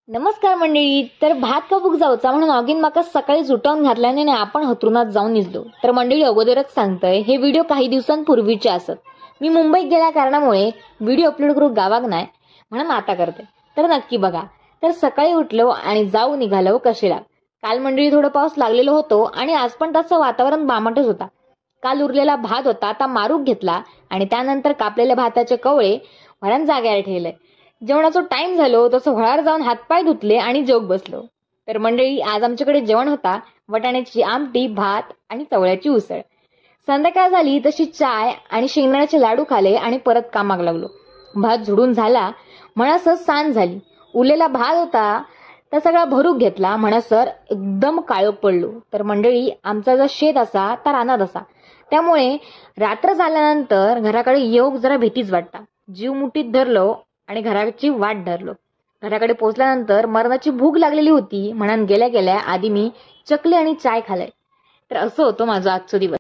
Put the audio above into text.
नमस्कार मंडळी. तर भात कापूक जाऊचा म्हणून ऑगिन माका सकाळी उठवून घातल्याने आपण हतरुणात जाऊन निजलो. तर मंडळी अगोदरच सांगतोय, हे व्हिडिओ काही दिवसांपूर्वीचे असत. मी मुंबईत गेल्या कारणामुळे व्हिडिओ अपलोड करू गावाक नाही म्हणून आता करते. तर नक्की बघा. तर सकाळी उठलो आणि जाऊ निघालो कशीला. काल मंडळी थोडं पाऊस लागलेलो होतो आणि आज पण तसं वातावरण बामटच होता. काल उरलेला भात होता आता मारूक घेतला आणि त्यानंतर कापलेल्या भाताचे कवळे वरण जाग्यावर ठेवले. जेवणाचा टाइम झालो तसं व्हळावर जाऊन हातपाय धुतले आणि जेवक बसलो. तर मंडळी आज आमच्याकडे जेवण होता वाटाण्याची आमटी, भात आणि चवळ्याची उसळ. संध्याकाळ झाली तशी चाय आणि शेंगदाण्याचे लाडू खाले आणि परत कामाक लागलो. भात झुडून झाला म्हणसर सांज झाली. उरलेला भात होता तर सगळा भरूक घेतला म्हणसर एकदम काळोख पडलो. तर मंडळी आमचा जर शेत असा तर रानात असा, त्यामुळे रात्र झाल्यानंतर घराकडे येऊक जरा भीतीच वाटता. जीव मुठीत धरलो आणि घराची वाट धरलो. घराकडे पोहोचल्यानंतर मरणाची भूक लागलेली होती म्हणून गेल्या गेल्या आधी मी चकली आणि चाय खाल्लाय. तर असं होतं माझा आजचा दिवस.